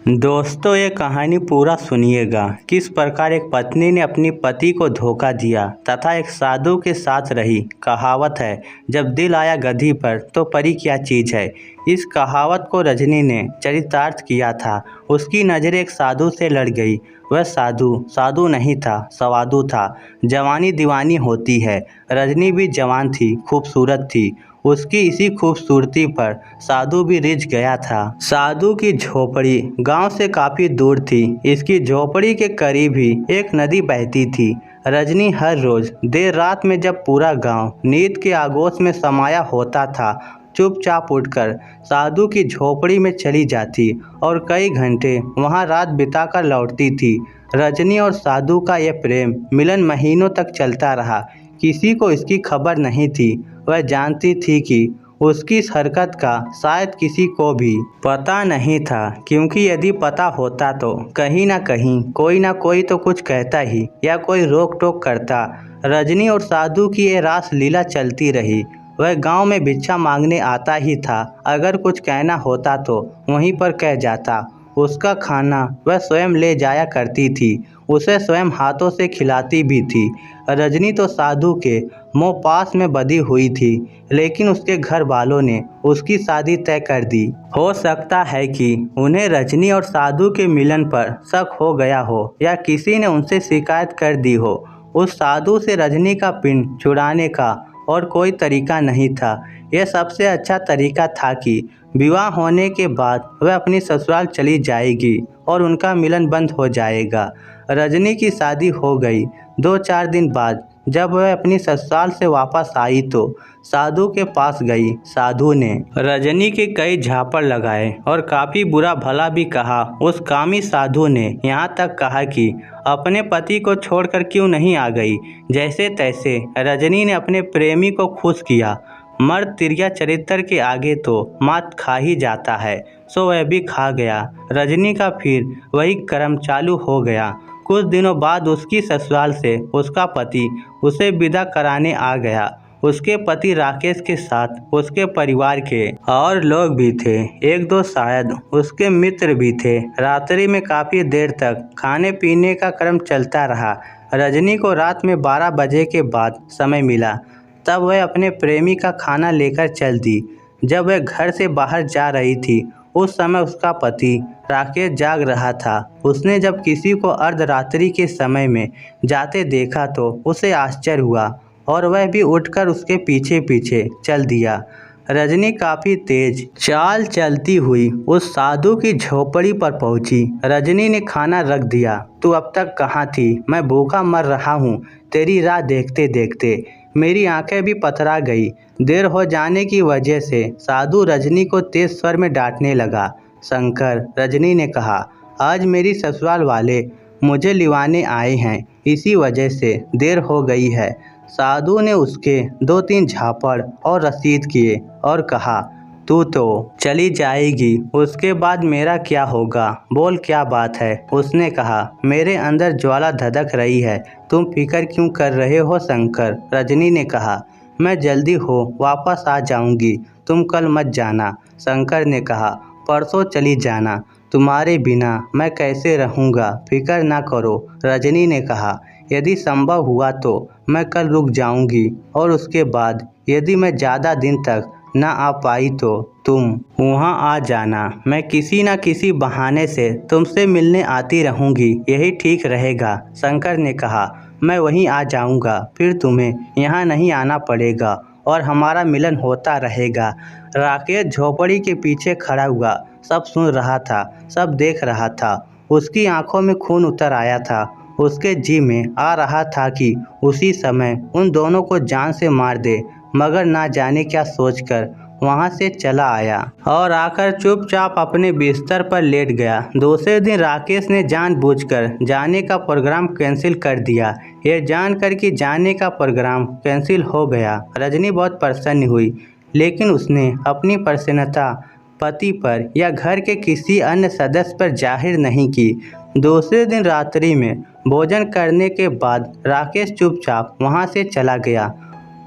दोस्तों, ये कहानी पूरा सुनिएगा। किस प्रकार एक पत्नी ने अपनी पति को धोखा दिया तथा एक साधु के साथ रही। कहावत है, जब दिल आया गधी पर तो परी क्या चीज़ है। इस कहावत को रजनी ने चरितार्थ किया था। उसकी नज़र एक साधु से लड़ गई। वह साधु साधु नहीं था, सवादु था। जवानी दीवानी होती है। रजनी भी जवान थी, खूबसूरत थी। उसकी इसी खूबसूरती पर साधु भी रिझ गया था। साधु की झोपड़ी गांव से काफ़ी दूर थी। इसकी झोपड़ी के करीब ही एक नदी बहती थी। रजनी हर रोज़ देर रात में, जब पूरा गांव नींद के आगोश में समाया होता था, चुपचाप उठकर साधु की झोपड़ी में चली जाती और कई घंटे वहां रात बिताकर लौटती थी। रजनी और साधु का यह प्रेम मिलन महीनों तक चलता रहा। किसी को इसकी खबर नहीं थी। वह जानती थी कि उसकी इस हरकत का शायद किसी को भी पता नहीं था, क्योंकि यदि पता होता तो कहीं ना कोई तो कुछ कहता ही या कोई रोक टोक करता। रजनी और साधु की ये रास लीला चलती रही। वह गांव में भिक्षा मांगने आता ही था। अगर कुछ कहना होता तो वहीं पर कह जाता। उसका खाना वह स्वयं ले जाया करती थी। उसे स्वयं हाथों से खिलाती भी थी। रजनी तो साधु के मोह पास में बधी हुई थी, लेकिन उसके घर वालों ने उसकी शादी तय कर दी। हो सकता है कि उन्हें रजनी और साधु के मिलन पर शक हो गया हो या किसी ने उनसे शिकायत कर दी हो। उस साधु से रजनी का पिंड छुड़ाने का और कोई तरीका नहीं था। यह सबसे अच्छा तरीका था कि विवाह होने के बाद वह अपनी ससुराल चली जाएगी और उनका मिलन बंद हो जाएगा। रजनी की शादी हो गई। 2-4 दिन बाद जब वह अपनी ससुराल से वापस आई तो साधु के पास गई। साधु ने रजनी के कई झापड़ लगाए और काफ़ी बुरा भला भी कहा। उस कामी साधु ने यहाँ तक कहा कि अपने पति को छोड़कर क्यों नहीं आ गई। जैसे तैसे रजनी ने अपने प्रेमी को खुश किया। मर्द तिरिया चरित्र के आगे तो मात खा ही जाता है, सो वह भी खा गया। रजनी का फिर वही कर्म चालू हो गया। कुछ दिनों बाद उसकी ससुराल से उसका पति उसे विदा कराने आ गया। उसके पति राकेश के साथ उसके परिवार के और लोग भी थे। 1-2 शायद उसके मित्र भी थे। रात्रि में काफ़ी देर तक खाने पीने का क्रम चलता रहा। रजनी को रात में 12 बजे के बाद समय मिला, तब वह अपने प्रेमी का खाना लेकर चल दी। जब वह घर से बाहर जा रही थी, उस समय उसका पति राकेश जाग रहा था। उसने जब किसी को अर्धरात्रि के समय में जाते देखा तो उसे आश्चर्य हुआ और वह भी उठकर उसके पीछे पीछे चल दिया। रजनी काफ़ी तेज चाल चलती हुई उस साधु की झोपड़ी पर पहुंची। रजनी ने खाना रख दिया। तू अब तक कहाँ थी? मैं भूखा मर रहा हूँ। तेरी राह देखते देखते मेरी आंखें भी पथरा गई। देर हो जाने की वजह से साधु रजनी को तेज स्वर में डांटने लगा। शंकर, रजनी ने कहा, आज मेरी ससुराल वाले मुझे लिवाने आए हैं, इसी वजह से देर हो गई है। साधु ने उसके 2-3 झापड़ और रसीद किए और कहा, तू तो चली जाएगी, उसके बाद मेरा क्या होगा? बोल, क्या बात है? उसने कहा, मेरे अंदर ज्वाला धधक रही है। तुम फिक्र क्यों कर रहे हो शंकर? रजनी ने कहा, मैं जल्दी हो वापस आ जाऊंगी, तुम कल मत जाना। शंकर ने कहा, परसों चली जाना, तुम्हारे बिना मैं कैसे रहूँगा? फिक्र ना करो। रजनी ने कहा, यदि संभव हुआ तो मैं कल रुक जाऊंगी और उसके बाद यदि मैं ज़्यादा दिन तक ना आ पाई तो तुम वहाँ आ जाना। मैं किसी न किसी बहाने से तुमसे मिलने आती रहूँगी, यही ठीक रहेगा। शंकर ने कहा, मैं वहीं आ जाऊँगा, फिर तुम्हें यहाँ नहीं आना पड़ेगा और हमारा मिलन होता रहेगा। राकेश झोपड़ी के पीछे खड़ा हुआ, सब सुन रहा था, सब देख रहा था। उसकी आंखों में खून उतर आया था। उसके जी में आ रहा था कि उसी समय उन दोनों को जान से मार दे, मगर ना जाने क्या सोचकर वहां से चला आया और आकर चुपचाप अपने बिस्तर पर लेट गया। दूसरे दिन राकेश ने जानबूझकर जाने का प्रोग्राम कैंसिल कर दिया। यह जानकर कि जाने का प्रोग्राम कैंसिल हो गया, रजनी बहुत प्रसन्न हुई, लेकिन उसने अपनी प्रसन्नता पति पर या घर के किसी अन्य सदस्य पर जाहिर नहीं की। दूसरे दिन रात्रि में भोजन करने के बाद राकेश चुपचाप वहां से चला गया।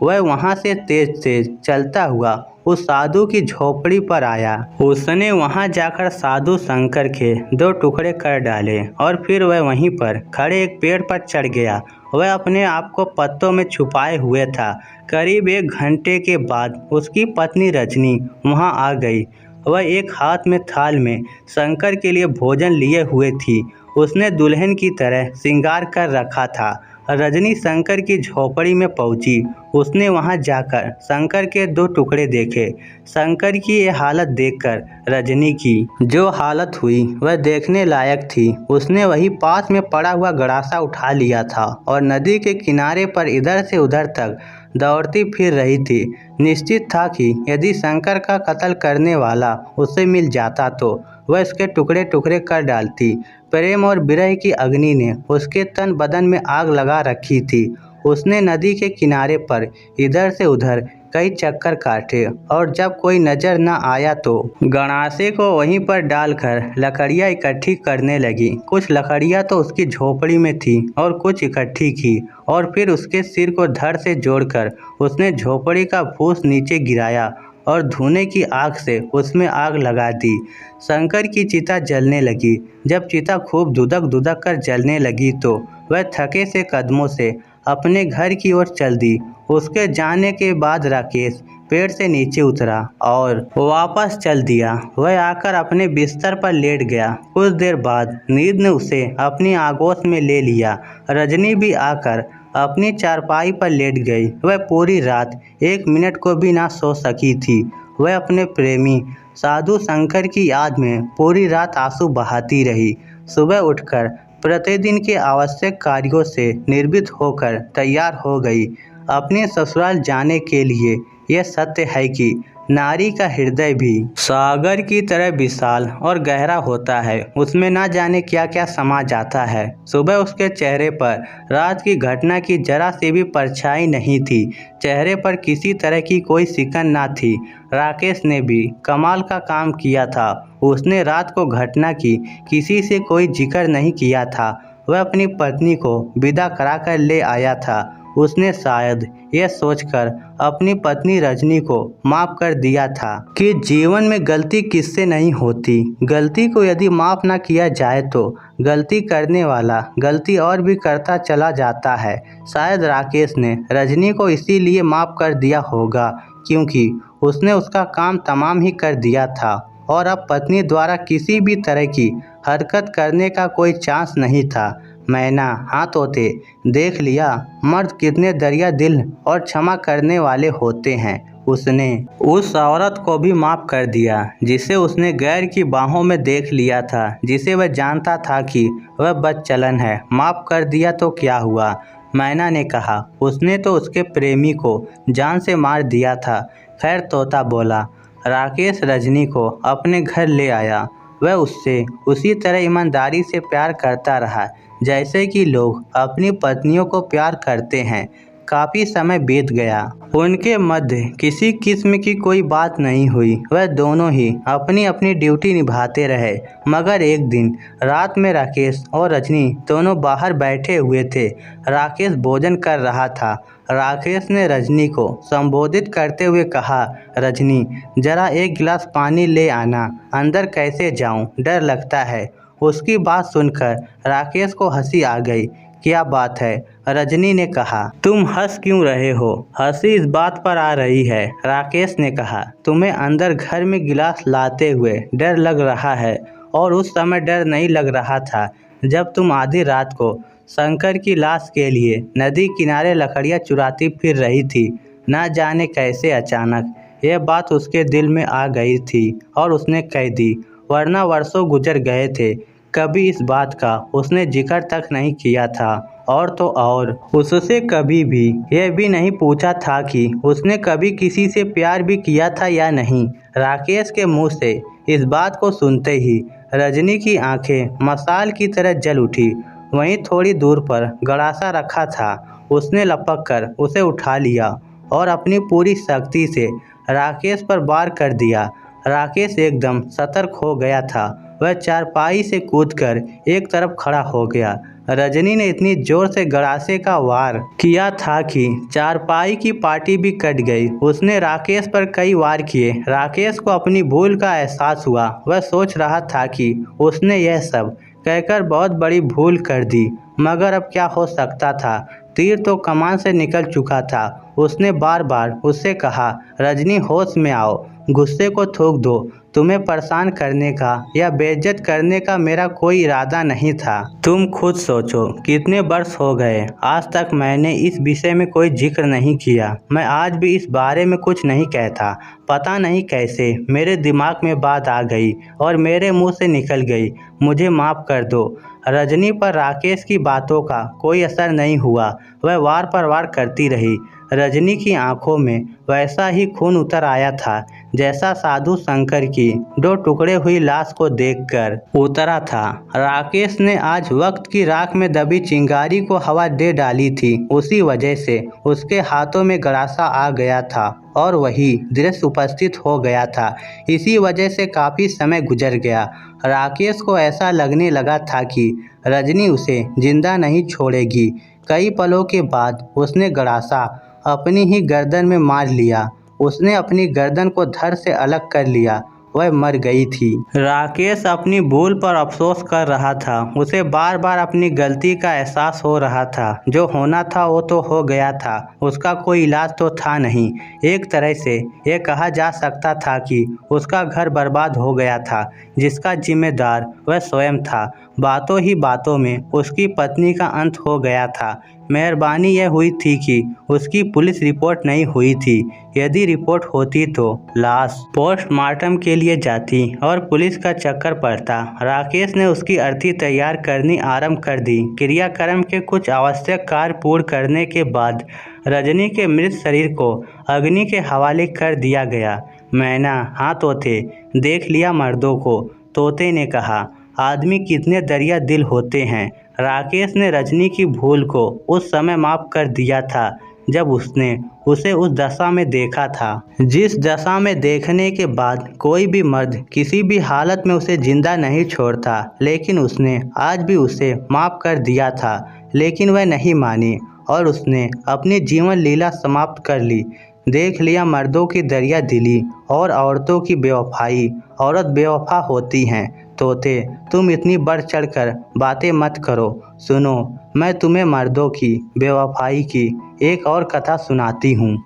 वह वहां से तेज तेज चलता हुआ उस साधु की झोपड़ी पर आया। उसने वहां जाकर साधु शंकर के 2 टुकड़े कर डाले और फिर वह वहीं पर खड़े एक पेड़ पर चढ़ गया। वह अपने आप को पत्तों में छुपाए हुए था। करीब 1 घंटे के बाद उसकी पत्नी रजनी वहां आ गई। वह एक हाथ में थाल में शंकर के लिए भोजन लिए हुए थी। उसने दुल्हन की तरह श्रृंगार कर रखा था। रजनी शंकर की झोपड़ी में पहुंची। उसने वहां जाकर शंकर के 2 टुकड़े देखे। शंकर की ये हालत देखकर रजनी की जो हालत हुई वह देखने लायक थी। उसने वही पास में पड़ा हुआ गड़ासा उठा लिया था और नदी के किनारे पर इधर से उधर तक दौड़ती फिर रही थी। निश्चित था कि यदि शंकर का कत्ल करने वाला उसे मिल जाता तो वह उसके टुकड़े टुकड़े कर डालती। प्रेम और विरह की अग्नि ने उसके तन बदन में आग लगा रखी थी। उसने नदी के किनारे पर इधर से उधर कई चक्कर काटे और जब कोई नजर न आया तो गणासे को वहीं पर डालकर लकड़ियां इकट्ठी करने लगी। कुछ लकड़ियां तो उसकी झोपड़ी में थी और कुछ इकट्ठी की और फिर उसके सिर को धड़ से जोड़कर उसने झोपड़ी का फूस नीचे गिराया और धुएं की आग से उसमें आग लगा दी। शंकर की चिता जलने लगी। जब चिता खूब धुदक धुदक कर जलने लगी तो वह थके से कदमों से अपने घर की ओर चल दी। उसके जाने के बाद राकेश पेड़ से नीचे उतरा और वापस चल दिया। वह आकर अपने बिस्तर पर लेट गया। कुछ देर बाद नींद ने उसे अपनी आगोश में ले लिया। रजनी भी आकर अपनी चारपाई पर लेट गई। वह पूरी रात 1 मिनट को भी ना सो सकी थी। वह अपने प्रेमी साधु शंकर की याद में पूरी रात आंसू बहाती रही। सुबह उठकर प्रतिदिन के आवश्यक कार्यों से निर्भीत होकर तैयार हो गई अपने ससुराल जाने के लिए। यह सत्य है कि नारी का हृदय भी सागर की तरह विशाल और गहरा होता है। उसमें ना जाने क्या क्या समा जाता है। सुबह उसके चेहरे पर रात की घटना की जरा सी भी परछाई नहीं थी। चेहरे पर किसी तरह की कोई सिकन ना थी। राकेश ने भी कमाल का काम किया था। उसने रात को घटना की किसी से कोई जिक्र नहीं किया था। वह अपनी पत्नी को विदा कराकर ले आया था। उसने शायद यह सोचकर अपनी पत्नी रजनी को माफ कर दिया था कि जीवन में गलती किससे नहीं होती। गलती को यदि माफ ना किया जाए तो गलती करने वाला गलती और भी करता चला जाता है। शायद राकेश ने रजनी को इसीलिए माफ कर दिया होगा क्योंकि उसने उसका काम तमाम ही कर दिया था और अब पत्नी द्वारा किसी भी तरह की हरकत करने का कोई चांस नहीं था। मैना हाथ होते देख लिया, मर्द कितने दरिया दिल और क्षमा करने वाले होते हैं। उसने उस औरत को भी माफ़ कर दिया जिसे उसने गैर की बाहों में देख लिया था, जिसे वह जानता था कि वह बदचलन है। माफ़ कर दिया तो क्या हुआ, मैना ने कहा। उसने तो उसके प्रेमी को जान से मार दिया था। खैर, तोता बोला। राकेश रजनी को अपने घर ले आया। वह उससे उसी तरह ईमानदारी से प्यार करता रहा जैसे कि लोग अपनी पत्नियों को प्यार करते हैं। काफ़ी समय बीत गया। उनके मध्य किसी किस्म की कोई बात नहीं हुई। वह दोनों ही अपनी अपनी ड्यूटी निभाते रहे। मगर एक दिन रात में राकेश और रजनी दोनों बाहर बैठे हुए थे। राकेश भोजन कर रहा था। राकेश ने रजनी को संबोधित करते हुए कहा, रजनी, जरा 1 गिलास पानी ले आना। अंदर कैसे जाऊं, डर लगता है। उसकी बात सुनकर राकेश को हंसी आ गई। क्या बात है, रजनी ने कहा। तुम हंस क्यों रहे हो? हंसी इस बात पर आ रही है, राकेश ने कहा। तुम्हें अंदर घर में गिलास लाते हुए डर लग रहा है और उस समय डर नहीं लग रहा था जब तुम आधी रात को शंकर की लाश के लिए नदी किनारे लकड़ियाँ चुराती फिर रही थी। न जाने कैसे अचानक यह बात उसके दिल में आ गई थी और उसने कह दी, वरना वर्षों गुजर गए थे। कभी इस बात का उसने जिक्र तक नहीं किया था और तो और उससे कभी भी यह भी नहीं पूछा था कि उसने कभी किसी से प्यार भी किया था या नहीं। राकेश के मुंह से इस बात को सुनते ही रजनी की आंखें मशाल की तरह जल उठी। वहीं थोड़ी दूर पर गड़ासा रखा था। उसने लपक कर उसे उठा लिया और अपनी पूरी शक्ति से राकेश पर वार कर दिया। राकेश एकदम सतर्क हो गया था। वह चारपाई से कूदकर एक तरफ खड़ा हो गया। रजनी ने इतनी जोर से गड़ासे का वार किया था कि चारपाई की पाटी भी कट गई। उसने राकेश पर कई वार किए। राकेश को अपनी भूल का एहसास हुआ। वह सोच रहा था कि उसने यह सब कहकर बहुत बड़ी भूल कर दी, मगर अब क्या हो सकता था। तीर तो कमान से निकल चुका था। उसने बार बार उससे कहा, रजनी होश में आओ, गुस्से को थूक दो। तुम्हें परेशान करने का या बेइज्जत करने का मेरा कोई इरादा नहीं था। तुम खुद सोचो, कितने वर्ष हो गए आज तक मैंने इस विषय में कोई जिक्र नहीं किया। मैं आज भी इस बारे में कुछ नहीं कहता। पता नहीं कैसे मेरे दिमाग में बात आ गई और मेरे मुंह से निकल गई। मुझे माफ़ कर दो। रजनी पर राकेश की बातों का कोई असर नहीं हुआ। वह वार पर वार करती रही। रजनी की आंखों में वैसा ही खून उतर आया था जैसा साधु शंकर की 2 टुकड़े हुई लाश को देखकर उतरा था। राकेश ने आज वक्त की राख में दबी चिंगारी को हवा दे डाली थी। उसी वजह से उसके हाथों में गड़ासा आ गया था और वही दृश्य उपस्थित हो गया था। इसी वजह से काफ़ी समय गुजर गया। राकेश को ऐसा लगने लगा था कि रजनी उसे जिंदा नहीं छोड़ेगी। कई पलों के बाद उसने गड़ासा अपनी ही गर्दन में मार लिया। उसने अपनी गर्दन को धड़ से अलग कर लिया। वह मर गई थी। राकेश अपनी भूल पर अफसोस कर रहा था। उसे बार बार अपनी गलती का एहसास हो रहा था। जो होना था वो तो हो गया था। उसका कोई इलाज तो था नहीं। एक तरह से ये कहा जा सकता था कि उसका घर बर्बाद हो गया था, जिसका जिम्मेदार वह स्वयं था। बातों ही बातों में उसकी पत्नी का अंत हो गया था। मेहरबानी यह हुई थी कि उसकी पुलिस रिपोर्ट नहीं हुई थी। यदि रिपोर्ट होती तो लाश पोस्टमार्टम के लिए जाती और पुलिस का चक्कर पड़ता। राकेश ने उसकी अर्थी तैयार करनी आरंभ कर दी। क्रियाक्रम के कुछ आवश्यक कार्य पूर्ण करने के बाद रजनी के मृत शरीर को अग्नि के हवाले कर दिया गया। मैना, हाँ तोते, देख लिया मर्दों को, तोते ने कहा। आदमी कितने दरिया दिल होते हैं। राकेश ने रजनी की भूल को उस समय माफ़ कर दिया था जब उसने उसे उस दशा में देखा था। जिस दशा में देखने के बाद कोई भी मर्द किसी भी हालत में उसे जिंदा नहीं छोड़ता, लेकिन उसने आज भी उसे माफ़ कर दिया था। लेकिन वह नहीं मानी और उसने अपनी जीवन लीला समाप्त कर ली। देख लिया मर्दों की दरिया दिली और औरतों की बेवफाई। औरत बेवफा होती हैं। तोते, तुम इतनी बढ़ चढ़कर बातें मत करो। सुनो, मैं तुम्हें मर्दों की बेवफाई की एक और कथा सुनाती हूँ।